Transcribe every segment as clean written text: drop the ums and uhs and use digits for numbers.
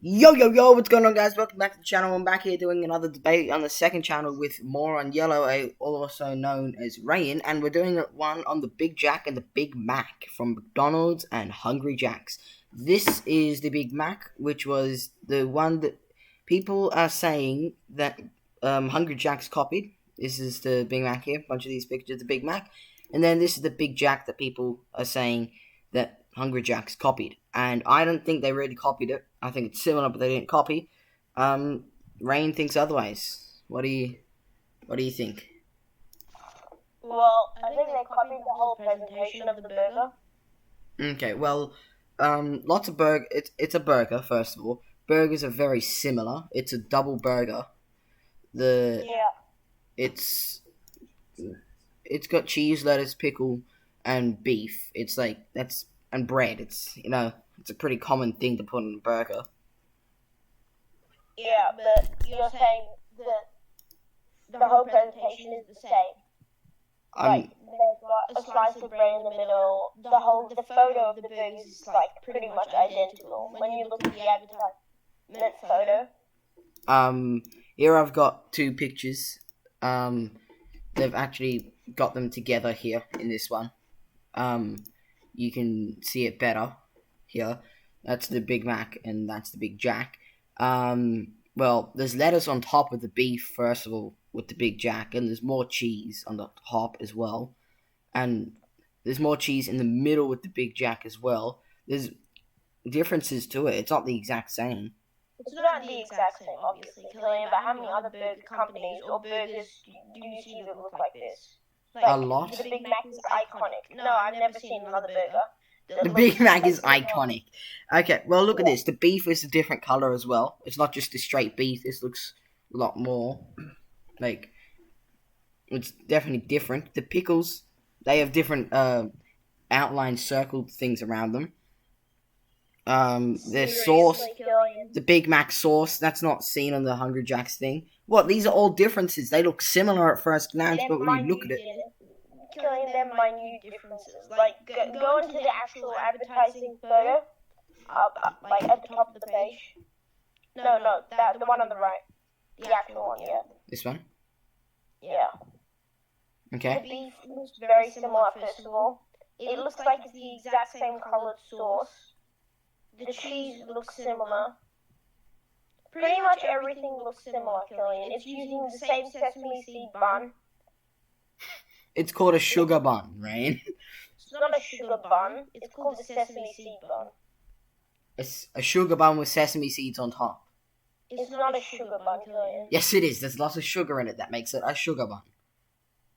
Yo, what's going on, guys? Welcome back to the channel. I'm back here doing another debate on the second channel with Moron Yellow, also known as Rayan, and we're doing one on the Big Jack and the Big Mac from McDonald's and Hungry Jack's. This is the Big Mac, which was the one that people are saying that Hungry Jack's copied. This is the Big Mac here, a bunch of these pictures of the Big Mac. And then this is the Big Jack that people are saying that Hungry Jack's copied. And I don't think they really copied it. I think it's similar, but they didn't copy. Rain thinks otherwise. What do you think? Well, I think they copied the whole presentation of the burger. Okay, well, lots of burger. It's a burger, first of all. Burgers are very similar. It's a double burger. It's got cheese, lettuce, pickle, and beef. And bread. It's a pretty common thing to put on a burger. Yeah, but you're saying that the whole presentation is the same. Like, there's got a slice of bread in the middle. The photo of the burgers is pretty much identical when you look at the advertisement photo. Here I've got two pictures. They've actually got them together here in this one. You can see it better here. That's the Big Mac and that's the Big Jack. Well, there's lettuce on top of the beef, first of all, with the Big Jack, and there's more cheese on the top as well. And there's more cheese in the middle with the Big Jack as well. There's differences to it. It's not the exact same. It's not the exact same, obviously, Killian, but how many other burger companies or burgers do you see that look like this? A lot. The Big Mac is iconic. No, I've never seen another burger. The Big Mac is iconic. Okay, well, look at this. The beef is a different color as well. It's not just the straight beef. This looks a lot more, it's definitely different. The pickles, they have different outline circled things around them. Their sauce, the Big Mac sauce, that's not seen on the Hungry Jack's thing. What? These are all differences. They look similar at first glance, but when you look at it... Killing them minute differences. Go into the actual advertising photo, at the top of the page. No, the one on the right. The actual one, yeah. This one? Yeah. Okay. The beef looks very similar, first of all. It looks like it's the exact same colored sauce. The cheese looks similar. Pretty much everything looks similar, Killian. It's using the same sesame seed bun. It's called a sugar bun, right? It's not a sugar bun. It's called a sesame seed bun. It's a sugar bun with sesame seeds on top. It's not a sugar bun, Killian. Yes, it is. There's lots of sugar in it that makes it a sugar bun.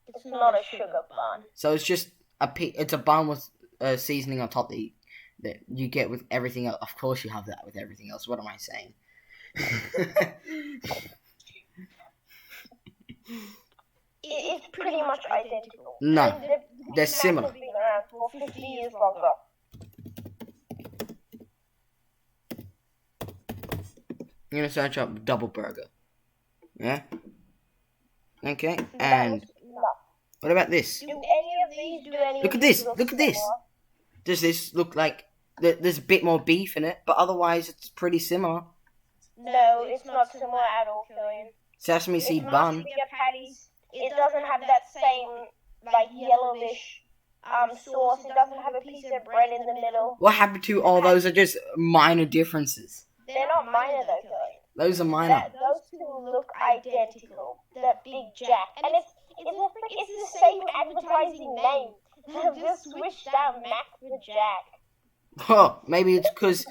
It's not a sugar bun. So it's just it's a bun with seasoning on top that you get with everything else. Of course you have that with everything else. What am I saying? It's pretty much identical. No, they're similar. Been around for 50 years longer. I'm gonna search up double burger. Yeah. Okay. And what about this? Do any of these do any? Look at this. Look at this. Does this look like there's a bit more beef in it, but otherwise it's pretty similar? No, it's not similar at all, Killian. Sesame seed bun. Patties. It doesn't have that same yellowish sauce. It doesn't have a piece of bread in the middle. What happened to all those are just minor differences? They're not minor though, Killian. Those are minor. Those two look identical. The Big Jack, and it's the same advertising name. They've just switched out Mac for Jack. Oh, maybe it's because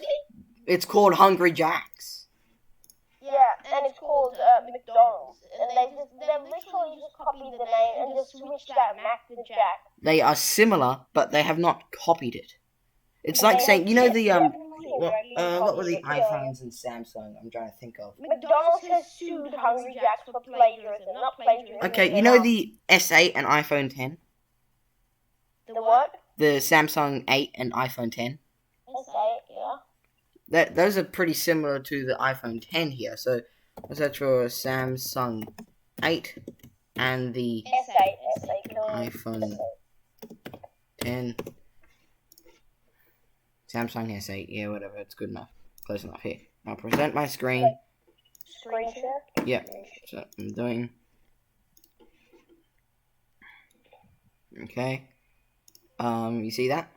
it's called Hungry Jack's. Yeah, and it's called McDonald's, and they've literally just copied the name and just switched out Mac for Jack. They are similar, but they have not copied it. It's like saying, what were the iPhones and Samsung? I'm trying to think of. McDonald's has sued Hungry Jack's for plagiarism, not plagiarism. Okay, you know the S8 and iPhone 10? The what? The Samsung 8 and iPhone 10? S8, yeah. Those are pretty similar to the iPhone 10 here. So let's search for Samsung 8 and the S8, iPhone 10. Samsung S8, yeah, whatever, it's good enough. Close enough here. I'll present my screen. Screen share? Yeah, so I'm doing. Okay. You see that?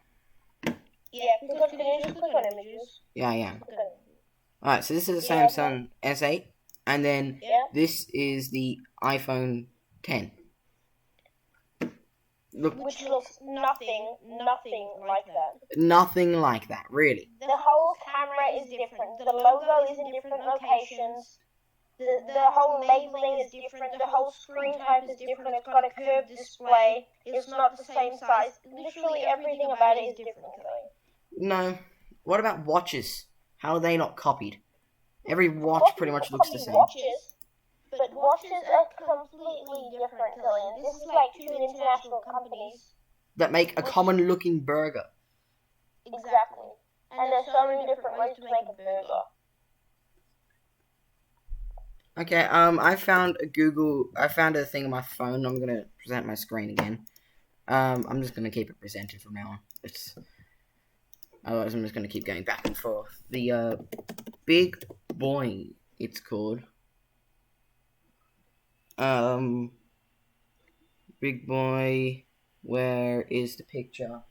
Yeah, can you just click on images? Yeah, I am. Click on Alright, so this is the Samsung S8, and then Yeah. this is the iPhone 10. Look, Which looks nothing like that. nothing like that, really. The whole camera is different. The logo is in different locations. The whole labeling is different. The whole screen type is different. It's got a curved display. It's not the same size. Literally everything about it is different. No. What about watches? How are they not copied? Every watch pretty much looks the same. But watches are completely different, Killian. This is like two international companies that make a common looking burger. Exactly. And there's so many different ways to make a burger. Okay, I found a thing on my phone. I'm gonna present my screen again. I'm just gonna keep it presented from now on. Otherwise I'm just gonna keep going back and forth. The Big Boy, it's called. Big Boy, where is the picture?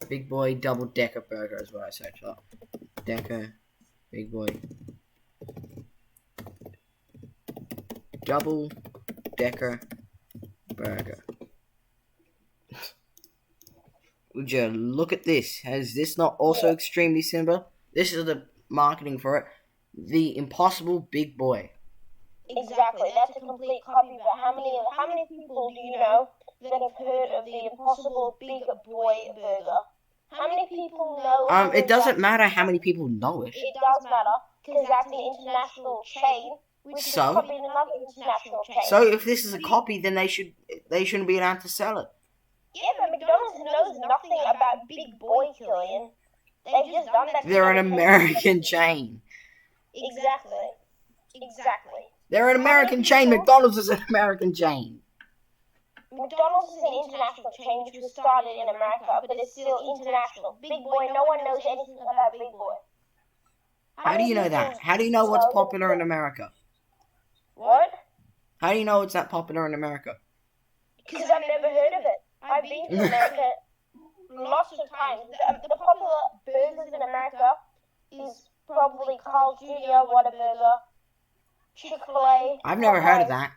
Big Boy double decker burger is what I searched up. Decker, Big Boy. Double decker burger. Would you look at this? Has this not also extremely similar? This is the marketing for it. The Impossible Big Boy. Exactly, that's a complete copy. But how many people do you know that have heard of the Impossible Big Boy burger? How many people know? It doesn't matter how many people know it. It does matter because that's an international chain. So if this is a copy, then they shouldn't be allowed to sell it. Yeah, but McDonald's knows nothing about Big Boy, Killian. They've just done that. They're an American chain. Exactly. They're an American chain. McDonald's is an American chain. McDonald's is an international chain which was started in America, but it's still international. Big Boy, no one knows anything about Big Boy. How do you know that? How do you know what's popular in America? What? How do you know it's that popular in America? Because I've never heard of it. I've been to America lots of times. The popular burgers in America is probably Carl's Jr., Whataburger, Chick-fil-A. I've never heard of that.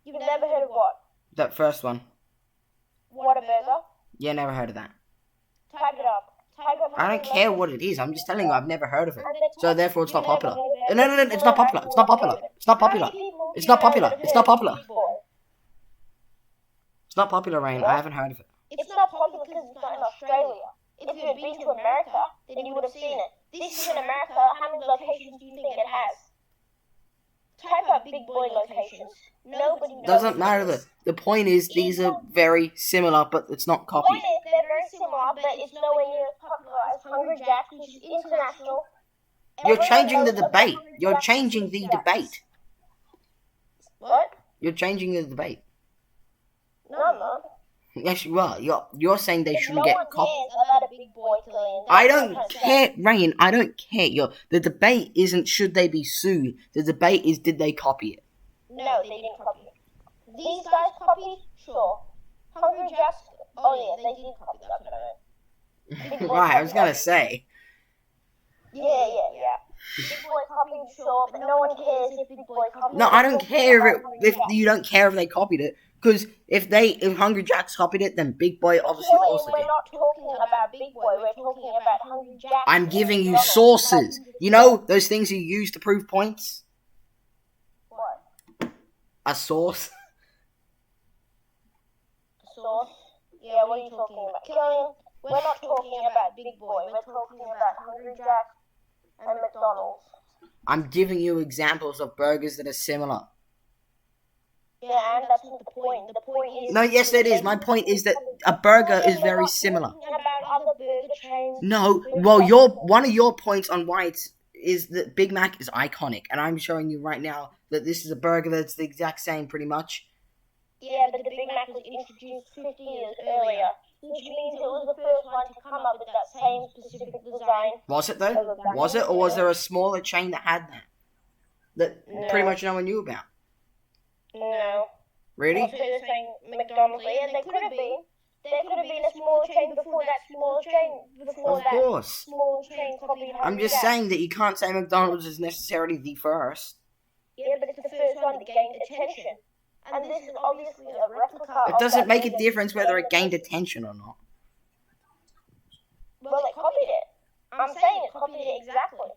You've never heard of what? That first one. Whataburger? Yeah, never heard of that. Type it up. I don't care what it is. I'm just telling you I've never heard of it. So therefore it's not popular. No, it's not popular. It's not popular. It's not popular. It's not popular. It's not popular. It's not popular, Rain. I haven't heard of it. It's not popular because it's not in Australia. If you had been to America, then you would have seen it. This is in America. How many locations do you think it has? Type out Big Boy locations. Nobody knows. Doesn't matter. The point is these are very similar, but it's not copied. The point is they're very similar, but it's nowhere near as popular as Hungry Jack's, which is international. You're changing the debate. You're changing the debate. What? You're changing the debate. No, I'm not. Yes, you are. You're saying they shouldn't get copied. I don't care, Ryan. I don't care. The debate isn't should they be sued. The debate is did they copy it. No, they didn't copy it. These guys copied? Sure. Hungry Jack's? Oh yeah, they did copy that. Right, I was gonna say. Yeah. Big Boy copied, sure, but no one cares if Big Boy copied it. No, I don't care if you don't care if they copied it. Because if Hungry Jack's copied it, then Big Boy obviously also did. We're not talking about Big Boy, we're talking about Hungry Jack's. I'm giving you sources. You know those things you use to prove points? What? A source. A source? Yeah, what are you talking about? Killian, we're not talking about Big Boy, we're talking about Hungry Jack's and McDonald's. I'm giving you examples of burgers that are similar. Yeah, and that's not the point. The point is... No, yes it is. My point is that a burger is very similar. About other burger chains. No, well, one of your points on why is that Big Mac is iconic, and I'm showing you right now that this is a burger that's the exact same, pretty much. Yeah, but the Big Mac was introduced 50 years earlier. which means it was the first one to come up with that same specific design. Was it though? Was it, or was there a smaller chain that had that pretty much no one knew about? No. Really? So you're saying McDonald's? Yeah, they could have been. There could have been a smaller chain before that smaller chain. Before of course. That smaller chain copied. I'm just saying that you can't say McDonald's is necessarily the first. Yeah, but it's the first one that gained attention. And this is obviously a replica. It doesn't make a difference whether it gained attention or not. Well, it copied it. I'm saying it copied it exactly.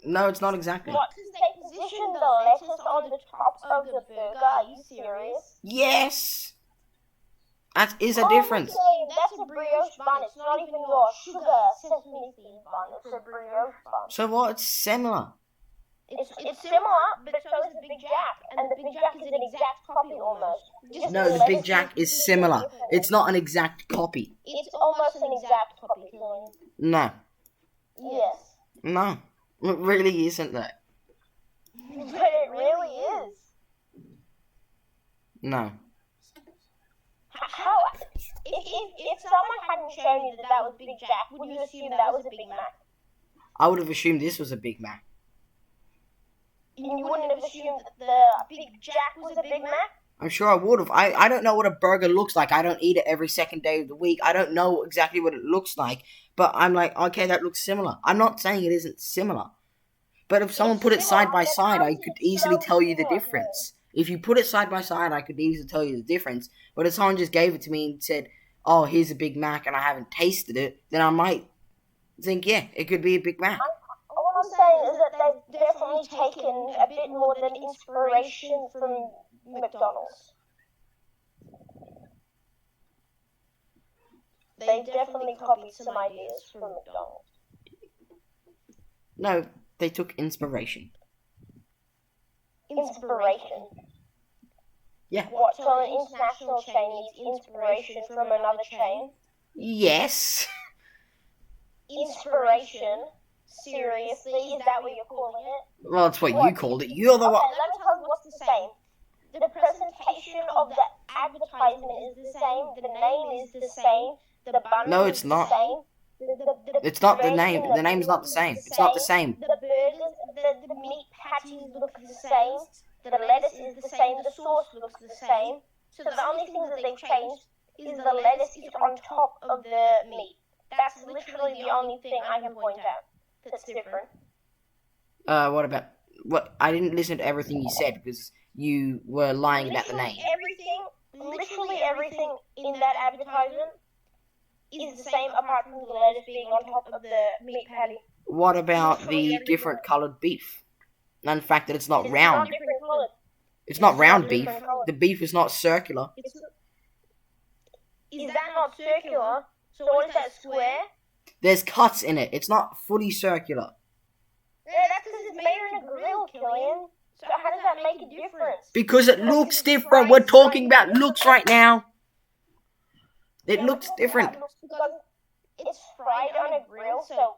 No, it's not exactly. What? They positioned the lettuce on the top of the burger. Are you serious? Yes. That is a difference. That's a brioche bun. It's not even your sugar sesame seed bun. It's a brioche bun. So what? It's similar. It's similar, but so is the Big Jack. And the Big Jack is an exact copy almost. No, the Big Jack is similar. It's not an exact copy. It's almost an exact copy. No. Yes. No. It really isn't that. But it really is. No. How? If someone hadn't shown you that was Big Jack, would you assume that was a Big Mac? I would have assumed this was a Big Mac. You wouldn't have assumed that the Big Jack was a Big Mac? I'm sure I would have. I don't know what a burger looks like. I don't eat it every second day of the week. I don't know exactly what it looks like. But I'm like, okay, that looks similar. I'm not saying it isn't similar. But if someone put it side by side, I could easily tell you the difference. If you put it side by side, I could easily tell you the difference. But if someone just gave it to me and said, oh, here's a Big Mac, and I haven't tasted it, then I might think, yeah, it could be a Big Mac. What I'm saying is that they've definitely taken a bit more than inspiration from McDonald's. They definitely copied some ideas from McDonald's. No, they took inspiration. Inspiration? Yeah. What, so an international chain needs inspiration from another chain? Yes. Inspiration? Seriously? Is that what you're calling it? Well, that's what you called it. You're the one. Okay, let me tell you what's the same. The presentation of the advertisement is the same. The name is the same. The bun No, is it's not. the same. It's not the name. The name's not the same. It's not the same. The burgers, the meat patties look the same. The lettuce is the same. The sauce looks the same. So the only thing that they've changed is the lettuce is on top of the meat. That's literally the only thing I can point out that's different. What about... What? I didn't listen to everything you said because you were lying about the name. Literally everything in that advertisement is the same apart from the lettuce being on top of the meat patty. What about the different coloured beef? And the fact that it's not round. It's not round beef. The beef is not circular. Is that not circular? So what is that, square? There's cuts in it. It's not fully circular. Yeah, that's because it's made on a grill, Killian. So how does that make a difference? Because it looks different. We're talking about looks right now. It looks different. Because it's fried on a grill, so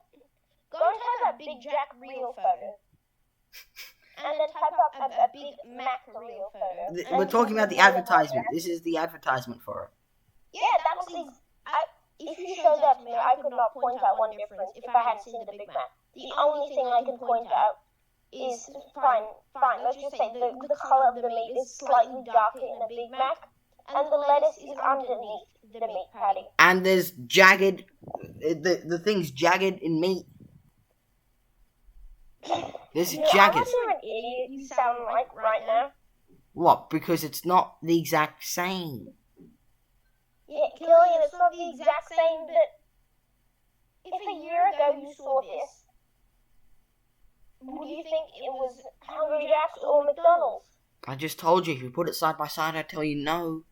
go and type up Big Jack real photo. And then type up a Big Mac real photo. We're talking about the advertisement. This is the advertisement for it. Yeah, that was if you showed that to me, I could not point out one difference if I had seen the Big Mac. The only thing I can point out is, fine, let's just say the color of the meat is slightly darker in a Big Mac, and the lettuce is underneath the meat patty. And there's jagged, the thing's jagged in meat. This is jagged. I'm not an idiot you sound like right now. What? Because it's not the exact same. Yeah, Killian, it's not the exact same, but if a year ago you saw this, would you think it was Hungry Jack's or McDonald's? I just told you, if you put it side by side, I'd tell you no.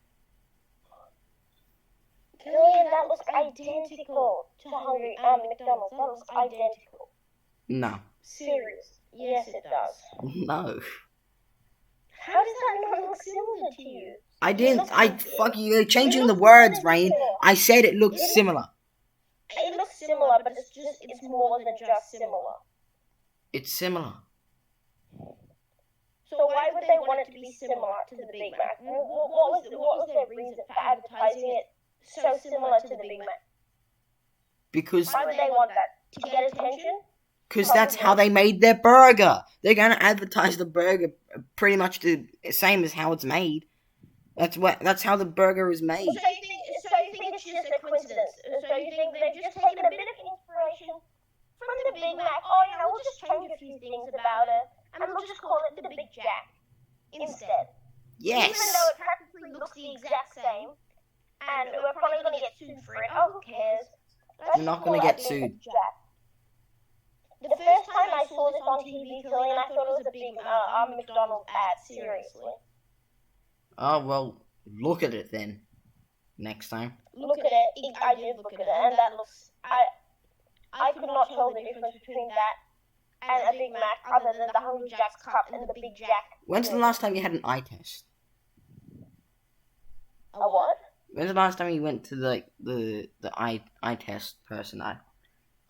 Killian, that was identical to McDonald's. That was identical. No. Serious? Yes, it does. No. How does that not look similar to you? I didn't. You're changing the words, Ryan. I said it looked similar. It looks similar, but it's more than just similar. It's similar. So why would they want it to be similar to the Big Mac? What was their reason for advertising it so similar to the Big Mac? Because why would they want that? To get attention? Because that's how they made their burger. They're going to advertise the burger pretty much the same as how it's made. That's how the burger is made. So you think it's just a coincidence? So you think they've just taken a bit of inspiration from the Big Mac? Oh, we'll just change a few things about it, and we'll just call it the Big Jack instead. Yes. Even though it practically looks the exact same, and we're probably going to get sued for it. Oh, who cares? We're not going to get sued. The first time I saw this on TV, Killian, I thought it was a big McDonald's ad. Seriously. Oh, well, look at it then. Next time. Look at it. I did look at it, and that looks... I could not tell the difference between that and a Big Mac, other than the Hungry Jack's cup and the Big Jack. When's the last time you had an eye test? A what? When's the last time you went to the eye test person? I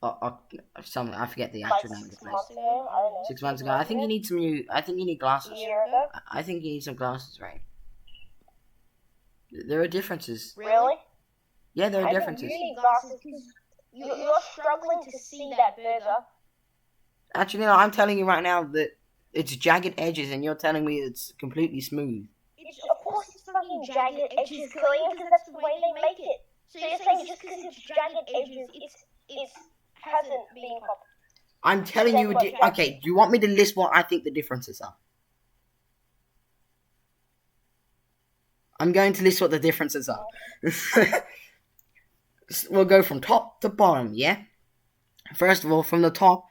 forget the actual name of the place. 6 months ago? I don't know. 6 months ago. I think you need some new. I think you need glasses. A year ago? I think you need some glasses, right? There are differences. Really? Yeah, there are differences. You need glasses because you're struggling to see that burger. Actually, no, I'm telling you right now that it's jagged edges, and you're telling me it's completely smooth. Of course it's fucking jagged edges, Killian, because that's the way they make it. So you're saying just because it's jagged edges, it hasn't been copied? I'm telling you, okay, do you want me to list what I think the differences are? I'm going to list what the differences are. We'll go from top to bottom, yeah? First of all, from the top,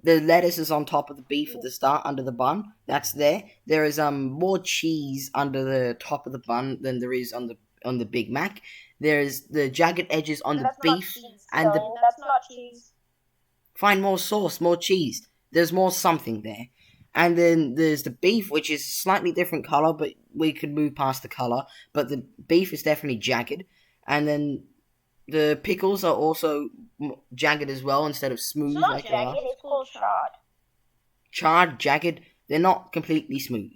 the lettuce is on top of the beef at the start, under the bun. That's there. There is more cheese under the top of the bun than there is on the Big Mac. There is the jagged edges on the beef and the. That's not cheese. Find more sauce, more cheese. There's more something there. And then there's the beef, which is slightly different color, but we could move past the color. But the beef is definitely jagged. And then the pickles are also jagged as well, instead of smooth. It's not jagged, it's called charred. Charred, jagged, they're not completely smooth.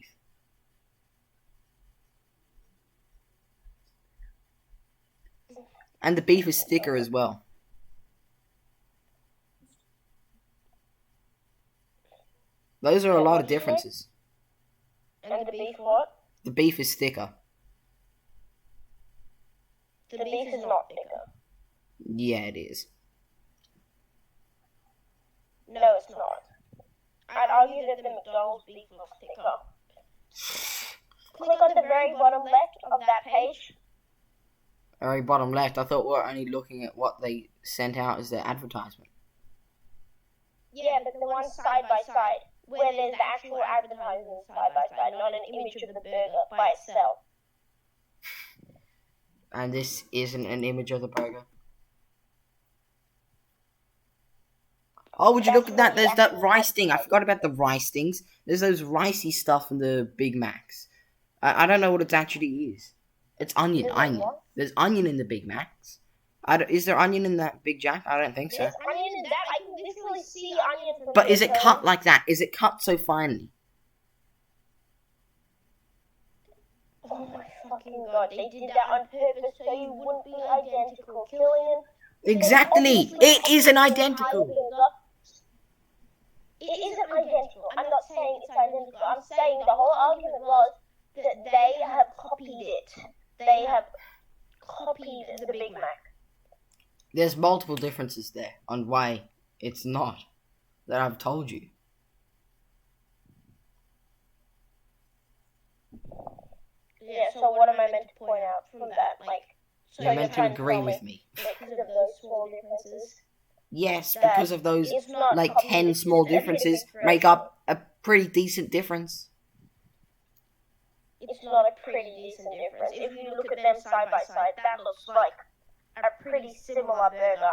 And the beef is thicker as well. Those are a lot of differences. And the beef what? The beef is thicker. The beef is not thicker. Yeah, it is. No, it's not. I'd argue that the McDonald's beef looks thicker. Click on the very bottom left of that page. Very bottom left. I thought we were only looking at what they sent out as their advertisement. Yeah, but the one side by side, where there's the actual advertisement side by side, not an image of the burger by itself. And this isn't an image of the burger. Oh, would you look at that? There's that rice thing. I forgot about the rice things. There's those ricey stuff in the Big Macs. I don't know what it actually is. It's onion. There's onion in the Big Macs. Is there onion in that Big Jack? I don't think so. There's onion in that. I can literally see onion from But is it cut like that? Is it cut so finely? Oh my fucking god, they did that on purpose so you wouldn't be identical, Killian. Exactly! It isn't identical! It isn't identical. I'm not saying it's identical. I'm saying the whole argument was that they have copied it. They have copied the Big Mac. There's multiple differences there on why it's not that I've told you. Yeah, so what am I meant to point out from that? So you're meant to agree with me. Because of those small differences? Yes, because of those, 10 small differences make up a pretty decent difference. It's not a pretty decent difference. If you look at them side by side, that looks like a pretty similar burger.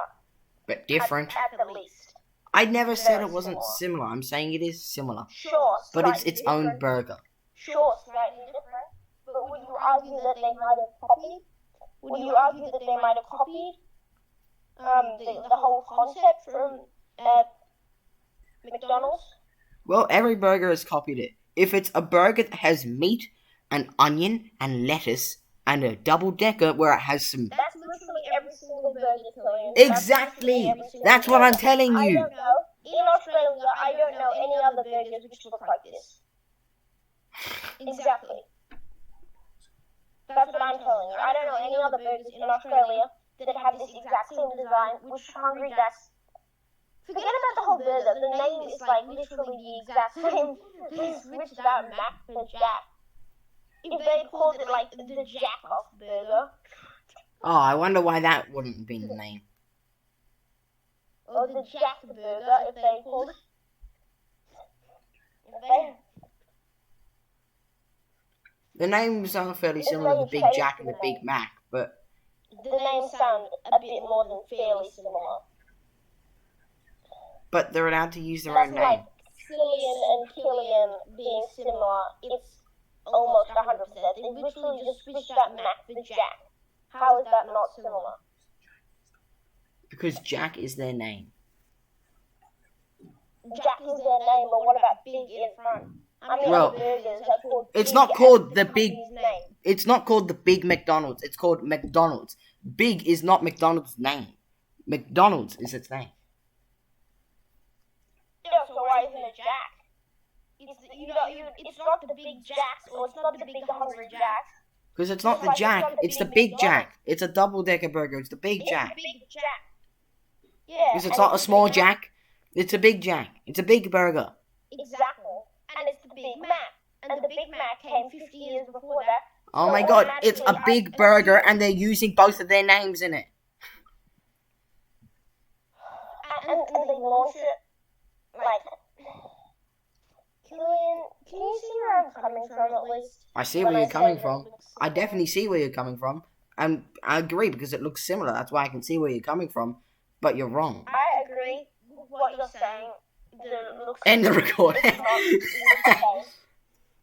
But different. At the least. I never said it wasn't similar. I'm saying it is similar. Sure, but it's its own burger. Sure, slightly different. But would you argue that they might have copied? Would you argue that they might have copied the whole concept from McDonald's? Well, every burger has copied it. If it's a burger that has meat and onion and lettuce and a double-decker where it has some... That's literally burger, Killian. Exactly. That's what I'm telling I you. don't know. In Australia, I don't know any other burgers which look like this. Exactly. That's what I'm telling you. I don't know any other burgers in Australia that have this exact same design, which Hungry Jack's... Forget about the whole burger. The name is like literally the exact same. They switched out Mac for Jack. If they called it like the Jack-off burger. Oh, I wonder why that wouldn't have been the name. Or the Jack burger, if they called it. The names are fairly similar to the Big Jack and the Big Mac, but... The names sound a bit more than fairly similar. But they're allowed to use their own name. Like Cillian and Killian being similar, it's almost 100%. They literally just switched out Mac for Jack. How is that not similar? Because Jack is their name. Jack is their name, but what about Big in front? I mean, well, burgers are called it's Big not called the Big... name. It's not called the Big McDonald's. It's called McDonald's. Big is not McDonald's name. McDonald's is its name. Yeah, so why isn't it Jack? It's not the Big Jacks, or it's not the Big Hungry Jacks. Because it's not the Jack, it's the Big Jack. It's a double-decker burger, it's the Big Jack. It's the Big Jack. Yeah. Because it's not a small Jack, it's a Big Jack. It's a big burger. Exactly. And it's the Big Mac. And the Big Mac came 50 years before that. Oh my god, it's a big burger and they're using both of their names in it. And they launched it, like... Killian, can you see where I'm coming from, at least? I see where you're coming from. I definitely see where you're coming from. And I agree, because it looks similar. That's why I can see where you're coming from. But you're wrong. I agree with what you're saying. End the recording.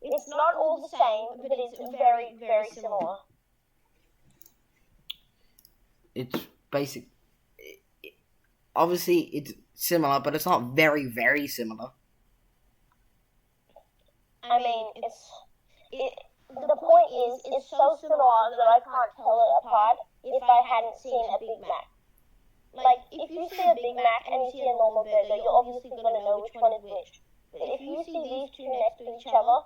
It's not all the same, but it's very, very similar. It's basic. Obviously, it's similar, but it's not very, very similar. I mean, the point is, it's so similar that I can't tell it apart if I hadn't seen a Big Mac. Like, if you see a Big Mac and you see a normal burger, you're obviously going to know which one is which. But if you see these two next to each other,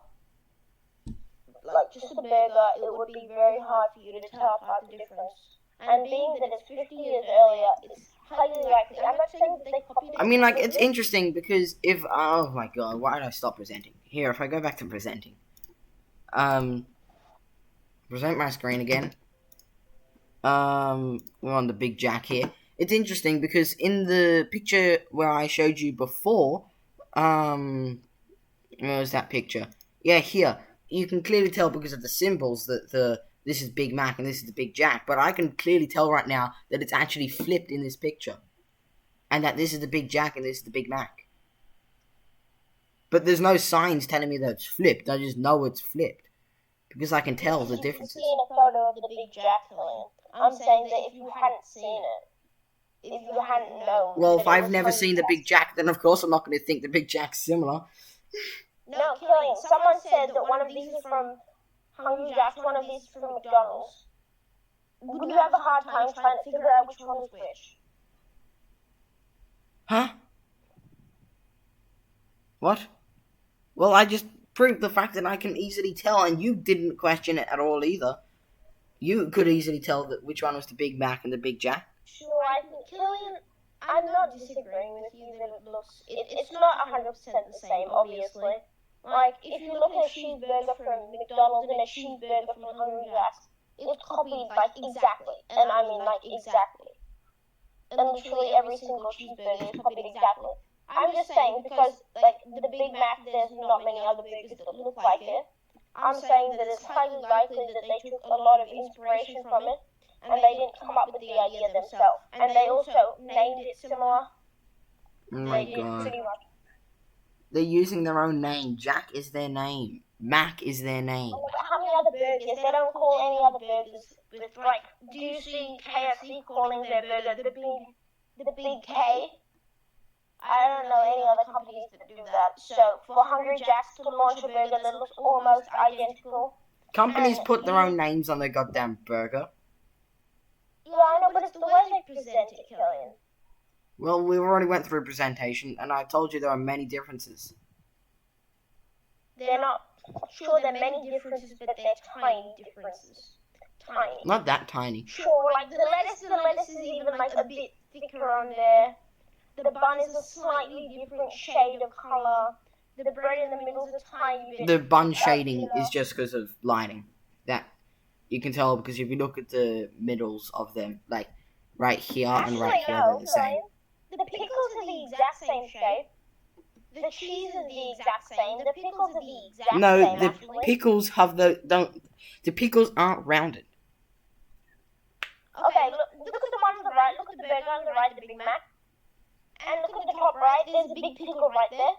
like just a burger, it would be very hard for you to tell apart the difference. And being that it's 50 years earlier, it's highly likely. I'm not saying that they copied it. I mean, like, it's interesting because if... Oh my god, why did I stop presenting? Here, if I go back to presenting. Present my screen again. We're on the Big Jack here. It's interesting because in the picture where I showed you before, where was that picture? Yeah, here. You can clearly tell because of the symbols that this is Big Mac and this is the Big Jack. But I can clearly tell right now that it's actually flipped in this picture. And that this is the Big Jack and this is the Big Mac. But there's no signs telling me that it's flipped. I just know it's flipped. Because I can tell the differences. You've seen a photo of the Big Jack, Killian. I'm saying that if you hadn't seen it, if you hadn't known... Well, if I've never seen the Big Jack, then of course I'm not going to think the Big Jack's similar. No, Killian, someone said that one of these is from Hungry Jack's, one of these is from McDonald's. Would you have a hard time trying to figure out which one is which? Huh? What? Well, I just proved the fact that I can easily tell, and you didn't question it at all either. You could easily tell that which one was the Big Mac and the Big Jack. Sure, I think, Killian, I'm not disagreeing with you that it looks... It's not 100% the same, obviously. Like, if you look at a cheeseburger from McDonald's and a cheeseburger from Hungry Jack's, it's copied, like, exactly. And I mean, like, exactly. And literally every single cheeseburger is copied exactly. I'm just saying, because, like, the Big Mac, there's not many other burgers that look like it. I'm saying that it's highly likely that they took a lot of inspiration from it, and they didn't come up with the idea themselves. And they also named it similar. Oh my god. They're using their own name. Jack is their name. Mac is their name. How many other burgers? They don't call any other burgers with, like, do you see KFC calling their burger the Big K? I don't know any other companies that do that. So, for Hungry Jack's to launch a burger that looks almost identical... Companies put their own names on their goddamn burger. Yeah, I know, but it's the way they present it, Killian. Well, we already went through presentation, and I told you there are many differences. They're not... Sure, there are many differences, but they're tiny differences. Tiny. Not that tiny. Sure, like the lettuce is even like a bit thicker on there. The bun is a slightly different shade of colour. The bread in the middle is a tiny bit... The bun shading is just because of lighting. That you can tell because if you look at the middles of them, like right here and right here, they're the same. The pickles are the exact same shape. The cheese is the exact same. The pickles are the exact same. No, the pickles have the pickles aren't rounded. Okay, look at the one on the right. Look at the burger on the right, the Big Mac. And look at the top right. There's a big pickle right there.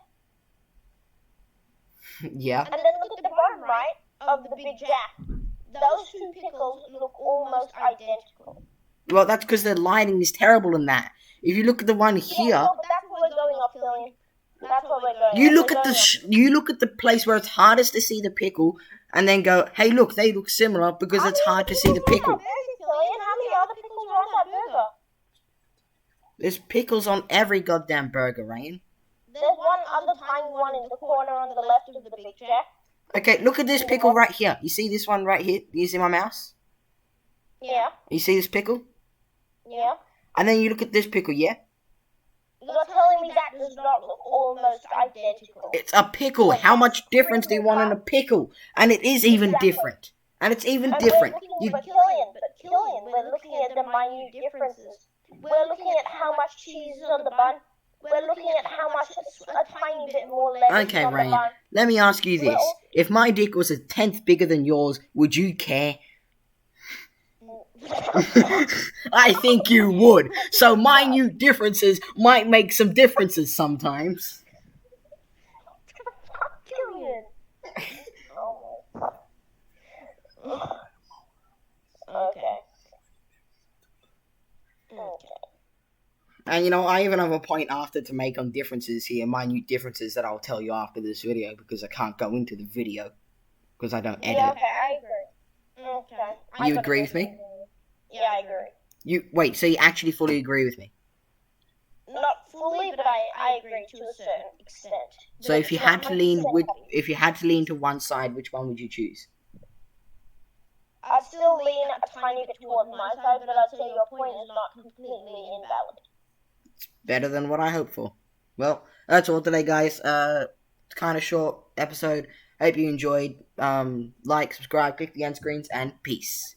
Yeah. And then look at the bottom right of the Big Jack. Those two pickles look almost identical. Well, that's because the lighting is terrible in that. If you look at the one here, yeah, but that's what we're going off, Killian. That's what we're going. You look at the place where it's hardest to see the pickle, and then go, "Hey, look, they look similar because it's hard to see the pickle." How many other pickles are on that burger? There's pickles on every goddamn burger, Ryan. There's one other tiny one in the corner on the left of the Big Jack. Okay, look at this pickle right here. You see this one right here? Do you see my mouse? Yeah. You see this pickle? Yeah. And then you look at this pickle, yeah? You're telling me that does not look almost identical. It's a pickle. How much difference do you want in a pickle? And it is even different. And it's even different. But Killian, we're looking at the minute differences. We're looking at how much cheese is on the bun. We're looking at how much a tiny bit more lettuce Okay, on the Ryan, bun. let me ask you this. If my dick was a tenth bigger than yours, would you care? I think you would. So minute differences might make some differences sometimes. Killian. Okay. And you know, I even have a point after to make on differences here, minute differences that I'll tell you after this video because I can't go into the video because I don't edit. Yeah, okay, I agree. Okay. You agree with me? Yeah, I agree. Wait, so you actually fully agree with me? Not fully, but I agree to a certain extent. So if you had to lean to one side, which one would you choose? I'd still lean a tiny bit towards my side, but I'd say your point is not completely invalid. It's better than what I hoped for. Well, that's all today, guys. It's kind of short episode. Hope you enjoyed. Like, subscribe, click the end screens, and peace.